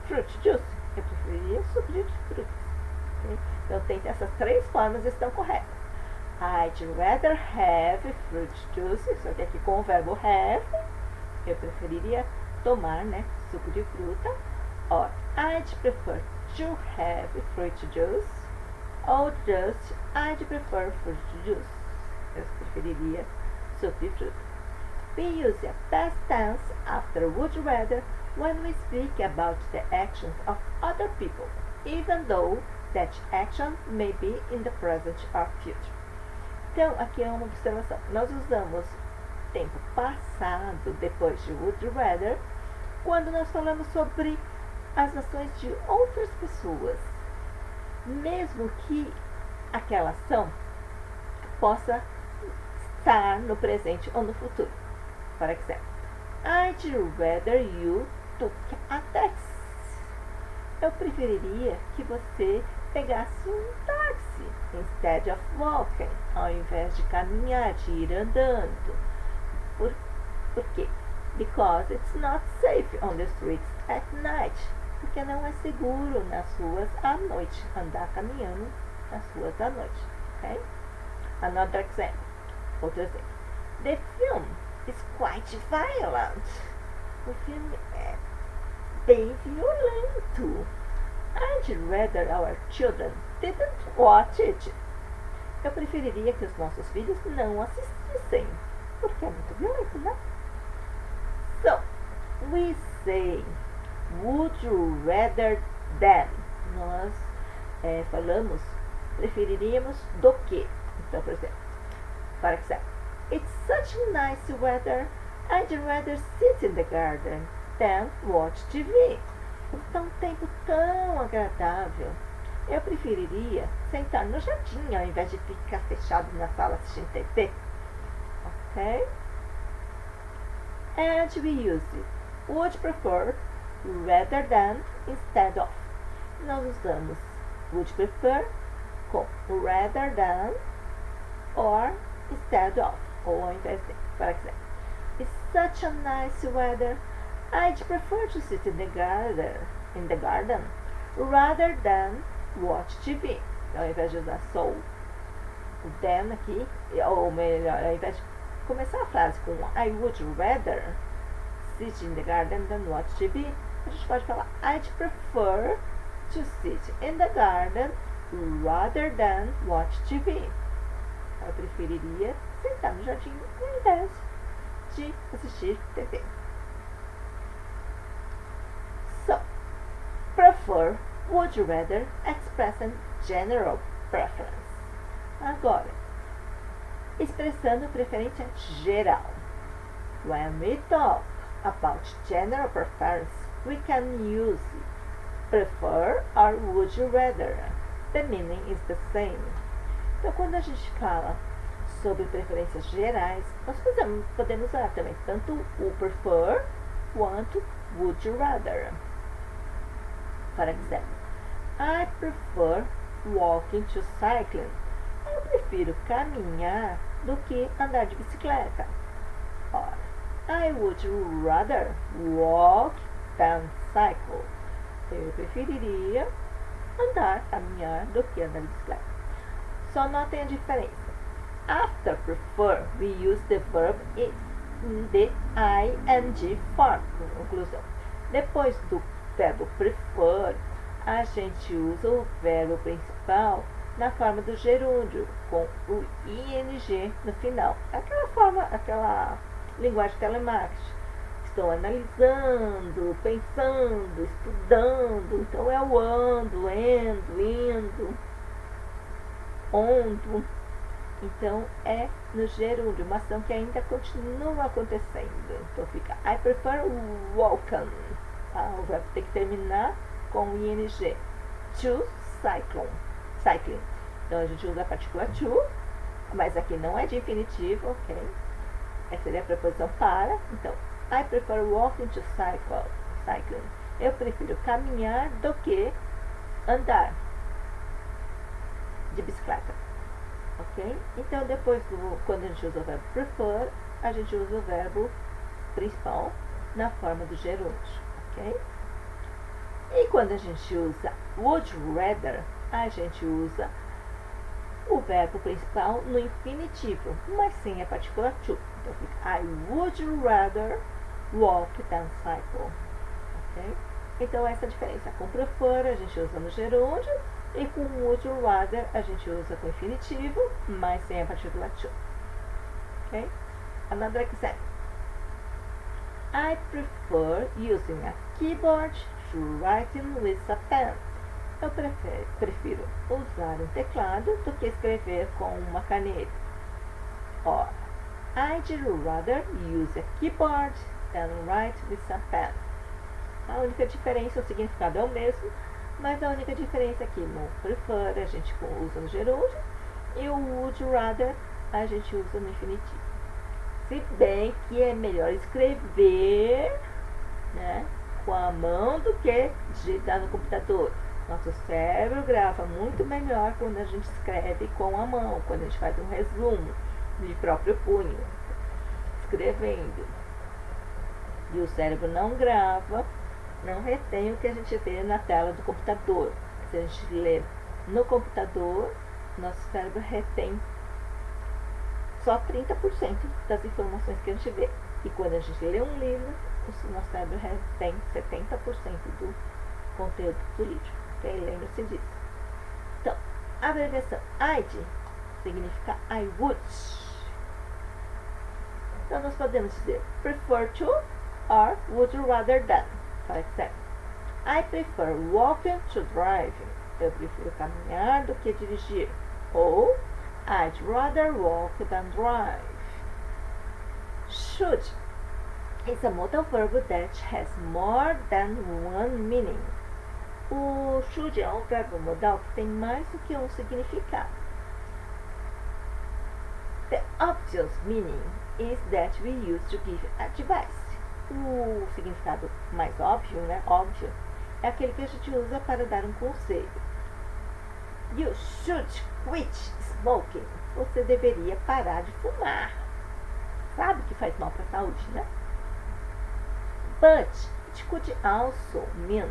fruit juice. Eu preferiria suco de frutas. Okay? Então, tem essas três formas estão corretas. I'd rather have fruit juice, só que aqui com o verbo have, eu preferiria tomar, né, suco de fruta. Or, I'd prefer to have fruit juice. Or just, I'd prefer fruit juice. Eu preferiria suco de fruta. We use a past tense after would rather when we speak about the actions of other people, even though that action may be in the present or future. Então, aqui é uma observação. Nós usamos tempo passado depois de would rather quando nós falamos sobre as ações de outras pessoas, mesmo que aquela ação possa estar no presente ou no futuro. Por exemplo, I'd rather you took a taxi. Eu preferiria que você pegasse um táxi instead of walking, ao invés de caminhar, de ir andando. Por quê? Because it's not safe on the streets at night. Porque não é seguro nas ruas à noite, andar caminhando nas ruas à noite. Okay? Another example. Outro exemplo. The film is quite violent. O filme é bem violento. I'd rather our children didn't watch it. Eu preferiria que os nossos filhos não assistissem, porque é muito violento, né? So, we say would you rather than. Nós falamos preferiríamos do que. Então, por exemplo, it's such nice weather, I'd rather sit in the garden than watch TV. Está um tempo tão agradável. Eu preferiria sentar no jardim ao invés de ficar fechado na sala assistindo TV. Ok? And we use would prefer, rather than, instead of. Nós usamos would prefer com rather than or instead of, ou ao invés de. Por exemplo, it's such a nice weather, I'd prefer to sit in the garden rather than watch TV. Então, ao invés de usar so, o than aqui, ou melhor, ao invés de começar a frase com I would rather sit in the garden than watch TV, a gente pode falar I'd prefer to sit in the garden rather than watch TV. Eu preferiria sentar no jardim ao invés de assistir TV. So, prefer, would rather, expressing general preference. Agora, expressando preferência geral. When we talk about general preference, we can use prefer or would you rather. The meaning is the same. Então, quando a gente fala sobre preferências gerais, nós podemos usar também tanto o prefer quanto would you rather. Por exemplo, I prefer walking to cycling. Eu prefiro caminhar do que andar de bicicleta. Ora, I would rather walk than cycle. Eu preferiria caminhar do que andar de bicicleta. Só notem a diferença. After prefer, we use the verb in the ing form, conclusão. Depois do verbo prefer, a gente usa o verbo principal na forma do gerúndio, com o ing no final. Aquela linguagem telemarketing. Estou analisando, pensando, estudando. Então é o ando, indo, ondo. Então é no gerúndio, uma ação que ainda continua acontecendo. Então fica I prefer walking. O verbo tem que terminar com o ing. To cycling. Então a gente usa a partícula to, mas aqui não é de infinitivo, ok? Essa seria a preposição para. Então, I prefer walking to cycling. Eu prefiro caminhar do que andar de bicicleta. Ok? Então, quando a gente usa o verbo prefer, a gente usa o verbo principal na forma do gerúndio. Ok? E quando a gente usa would rather, a gente usa o verbo principal no infinitivo, mas sem a partícula to. Então fica I would rather walk than cycle. Okay? Então essa é a diferença. Com prefer a gente usa no gerúndio e com would rather a gente usa com infinitivo, mas sem a partícula to. Okay? Another example. I prefer using a keyboard to writing with a pen. Eu prefiro usar um teclado do que escrever com uma caneta. Or, I'd rather use a keyboard than write with a pen. A única diferença, o significado é o mesmo, mas a única diferença aqui no prefer a gente usa no gerúndio e o would rather a gente usa no infinitivo. Se bem que é melhor escrever, né, com a mão do que digitar no computador. Nosso cérebro grava muito melhor quando a gente escreve com a mão, quando a gente faz um resumo de próprio punho, escrevendo. E o cérebro não grava, não retém o que a gente vê na tela do computador. Se a gente lê no computador, nosso cérebro retém só 30% das informações que a gente vê. E quando a gente lê um livro, o nosso cérebro retém 70% do conteúdo do livro. Okay? Lembre-se disso. Então, a abreviação I'd significa I would. Então, nós podemos dizer prefer to or would rather than. For example, I prefer walking to driving. Eu prefiro caminhar do que dirigir. Ou I'd rather walk than drive. Should is a modal verb that has more than one meaning. O should é um verbo modal que tem mais do que um significado. The obvious meaning is that we use to give advice. O significado mais óbvio, né? Óbvio, é aquele que a gente usa para dar um conselho. You should quit smoking. Você deveria parar de fumar. Sabe que faz mal para a saúde, né? But it could also mean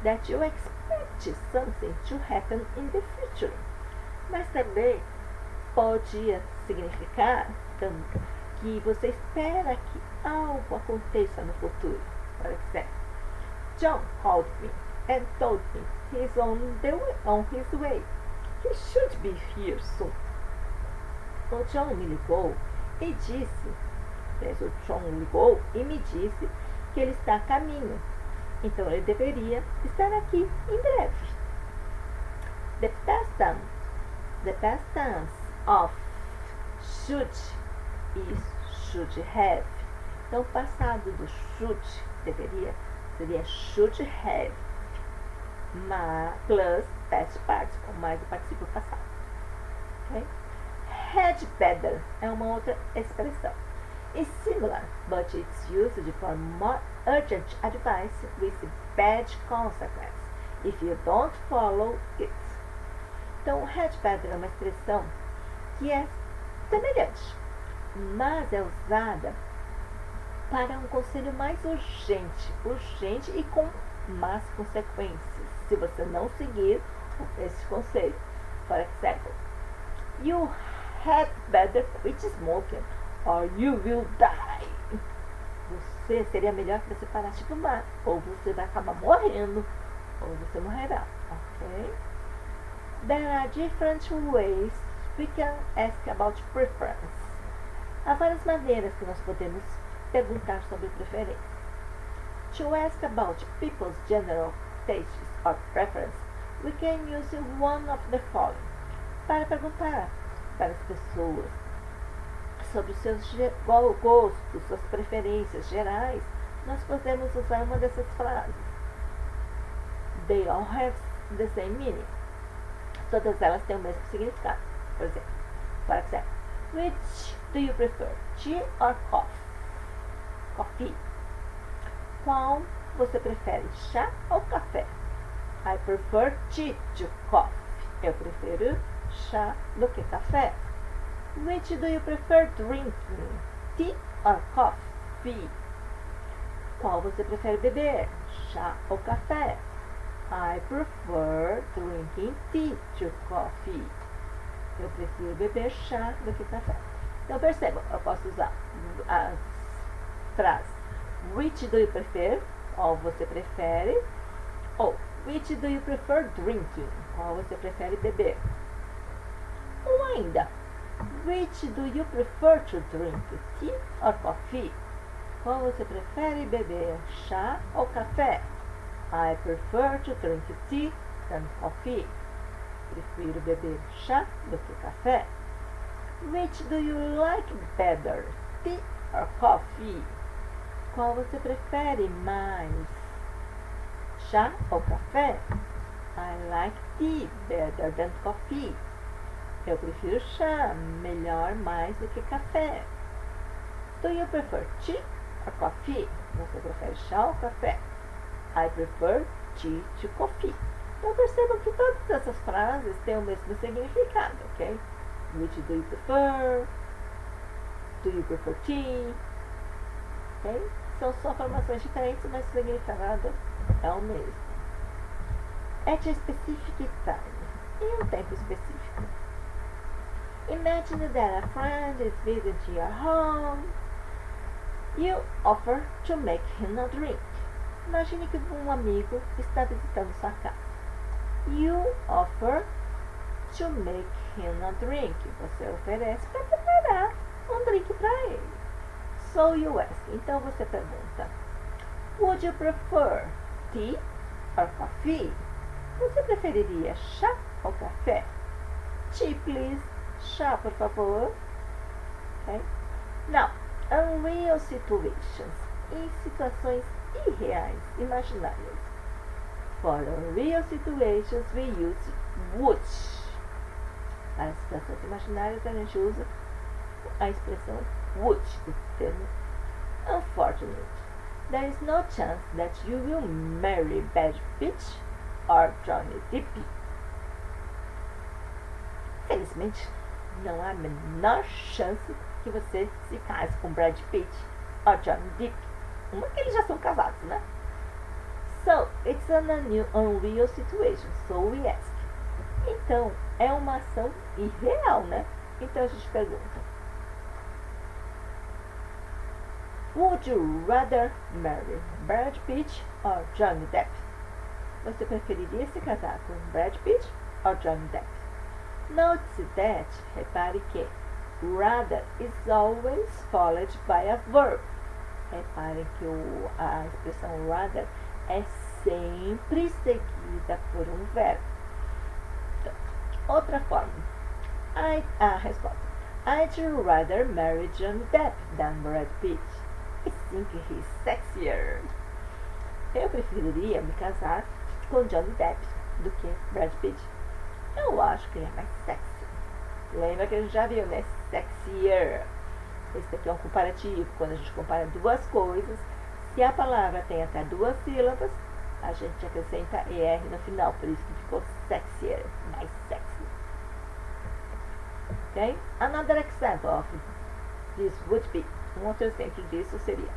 that you expect something to happen in the future. Mas também pode significar que você espera que algo aconteça no futuro. Por exemplo, John called me and told me he's on his way. He should be here soon. O John me ligou e disse, o John ligou e me disse que ele está a caminho. Então ele deveria estar aqui em breve. The past tense of should is should have. Então o passado do should deveria seria should have, plus past participle, mais o particípio passado. Okay? Had better é uma outra expressão. It's similar, but it's used for more urgent advice with bad consequences if you don't follow it. Então, had better é uma expressão que é semelhante, mas é usada para um conselho mais urgente e com más consequências, se você não seguir esse conselho. For example, you had better quit smoking or you will die. Seria melhor que você parasse de fumar, ou você vai acabar morrendo, ou você morrerá. Ok? There are different ways we can ask about preference. Há várias maneiras que nós podemos perguntar sobre preferência. To ask about people's general tastes or preference, we can use one of the following. Para perguntar para as pessoas sobre os seus gostos, suas preferências gerais, nós podemos usar uma dessas frases. They all have the same meaning. Todas elas têm o mesmo significado. Por exemplo, which do you prefer, tea or coffee? Qual você prefere, chá ou café? I prefer tea to coffee. Eu prefiro chá do que café. Which do you prefer drinking, tea or coffee? Qual você prefere beber, chá ou café? I prefer drinking tea to coffee. Eu prefiro beber chá do que café. Então percebam, eu posso usar as frases which do you prefer, qual você prefere, ou which do you prefer drinking, qual você prefere beber. Ou ainda, which do you prefer to drink, tea or coffee? Qual você prefere beber, chá ou café? I prefer to drink tea than coffee. Prefiro beber chá do que café. Which do you like better, tea or coffee? Qual você prefere mais, chá ou café? I like tea better than coffee. Eu prefiro chá, melhor, mais do que café. Do you prefer tea or coffee? Você prefere chá ou café? I prefer tea to coffee. Então percebam que todas essas frases têm o mesmo significado, ok? Which do you prefer? Do you prefer tea? Ok? São só formações diferentes, mas o significado é o mesmo. At a specific time. Em um tempo específico. Imagine that a friend is visiting your home. You offer to make him a drink. Imagine que um amigo está visitando sua casa. You offer to make him a drink. Você oferece para preparar um drink para ele. So you ask. Então você pergunta: Would you prefer tea or coffee? Você preferiria chá ou café? Tea, please. Chá, por favor. Okay? Now, unreal situations. Em situações irreais, imaginárias. For unreal situations, we use would. Para situações imaginárias, a gente usa a expressão would, o termo unfortunate. There is no chance that you will marry Brad Pitt or Johnny Depp. Felizmente, não há a menor chance que você se case com Brad Pitt ou Johnny Depp. Uma que eles já são casados, né? So, it's an unreal situation, so we ask. Então, é uma ação irreal, né? Então a gente pergunta: Would you rather marry Brad Pitt or Johnny Depp? Você preferiria se casar com Brad Pitt ou Johnny Depp? Notice that, repare que rather is always followed by a verb. Reparem que a expressão rather é sempre seguida por um verbo. Então, outra forma. A resposta. I'd rather marry Johnny Depp than Brad Pitt. I think he's sexier. Eu preferiria me casar com Johnny Depp do que Brad Pitt. Eu acho que ele é mais sexy. Lembra que a gente já viu, né? Sexier. Esse aqui é um comparativo. Quando a gente compara duas coisas, se a palavra tem até duas sílabas, a gente acrescenta ER no final. Por isso que ficou sexier, mais sexy. Ok? Another example of this would be. Um outro exemplo disso seria: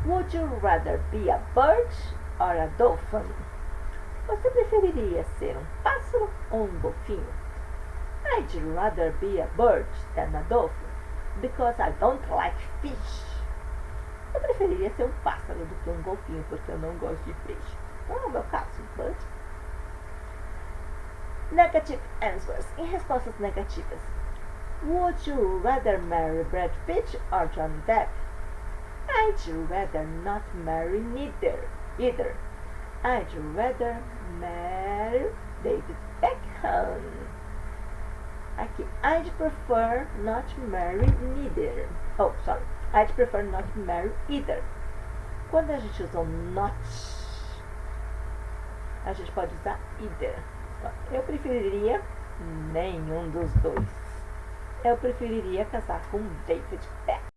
Would you rather be a bird or a dolphin? Você preferiria ser um pássaro ou um golfinho? I'd rather be a bird than a dolphin, because I don't like fish. Eu preferiria ser um pássaro do que um golfinho, porque eu não gosto de peixe. Então é o meu caso, bird. Negative answers. Em respostas negativas: Would you rather marry Brad Pitt or Johnny Depp? I'd rather not marry either. I'd rather marry David Beckham. Aqui, I'd prefer not marry neither. Oh, sorry. I'd prefer not marry either. Quando a gente usa o not, a gente pode usar either. Eu preferiria nenhum dos dois. Eu preferiria casar com David Beckham.